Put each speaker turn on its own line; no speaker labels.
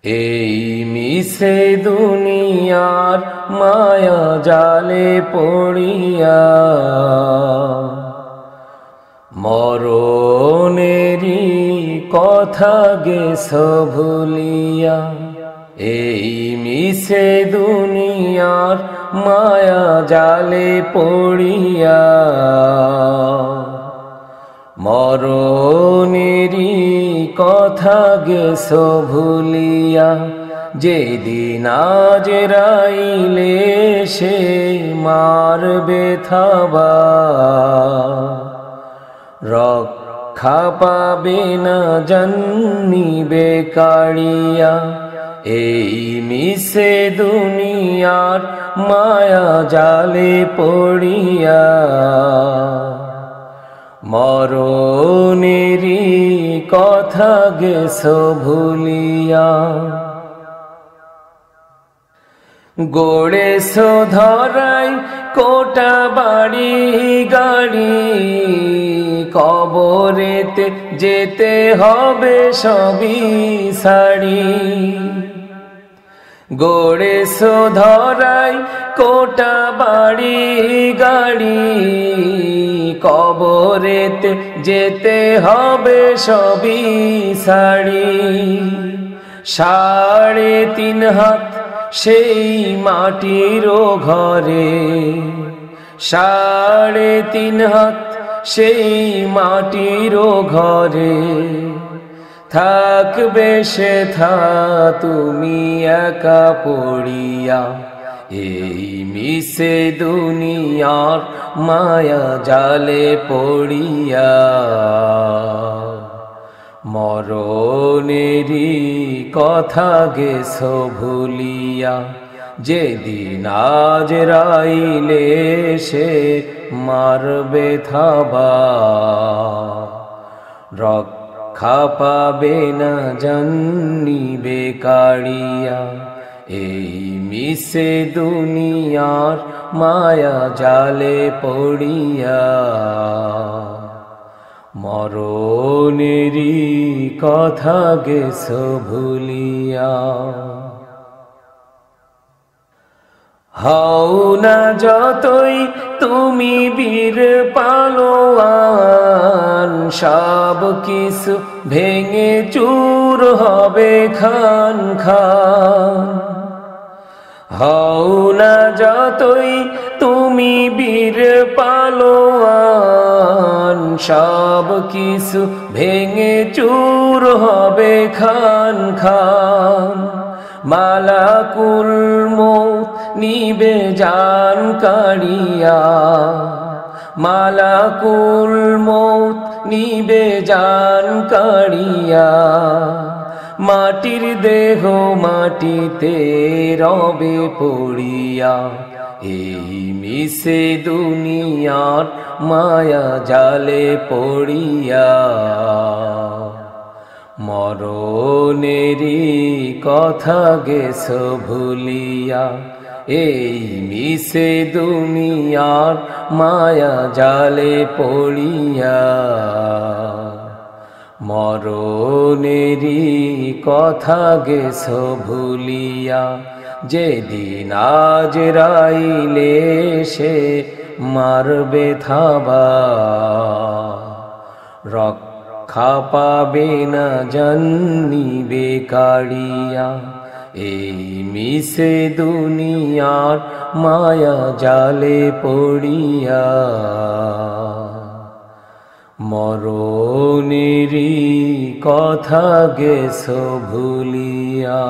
এই মিছে দুনিয়ার মায়া জালে পড়িয়া মরণেরই কথা গেছ ভুলিয়া। এই মিছে দুনিয়ার মায়া জালে পড়িয়া মরণেরই কথা গেছ ভুলিয়া। যেদিন আজরাইলে সে মারবে থাবা, রক্ষা পাবে না জান্নিবে কাড়িয়া। এই মিছে দুনিয়ার মায়া জালে পড়িয়া মরণেরই কথা গেছ ভুলিয়া। গড়েছ ধরাই কোটা বাড়ি গাড়ি, কবরেতে যেতে হবে সবই ছাড়ি। গড়েছ ধরাই কোটা বাড়ি গাড়ি, কবরেতে যেতে হবে সবই ছাড়ি। 3.5 হাত সেই মাটির ঘরে, 3.5 হাত সেই মাটির ঘরে থাকবে সে থা তুমি একা পড়িয়া। এই মিছে দুনিয়ার মায়া জালে পড়িয়া মরণেরই কথা গেছ ভুলিয়া। যেদিন আজরাইলে সে মারবে থাবা, রক্ষা পাবে না জান্নিবে কাড়িয়া। এই মিছে দুনিয়ার মায়া জালে পড়িয়া মরণেরই কথা গেছ ভুলিয়া। হও না যতই তুমি বীর পালোয়ান, সব কিছু ভেঙে চুর হবে খান খান। হও না যতই তুমি বীর পালোয়ান, সব কিছু ভেঙে চুর হবে খান খান। মালাকুল মউত নিবে জান কাড়িয়া, মালাকুল মউত নিবে জান কাড়িয়া। মাটির দেহ মাটিতে রবে পড়িয়া। এই মিছে দুনিয়ার মায়া জালে পড়িয়া মরণেরই কথা গেছ ভুলিয়া। এই মিছে দুনিয়ার মায়া জালে পড়িয়া মরণেরই কথা গেছ ভুলিয়া। যেদিন আজরাইলে সে মারবে থাবা, রক্ষা পাবে না জান্নিবে কাড়িয়া। এই মিছে দুনিয়ার মায়া জালে পড়িয়া মরণেরই কথা গেছ ভুলিয়া।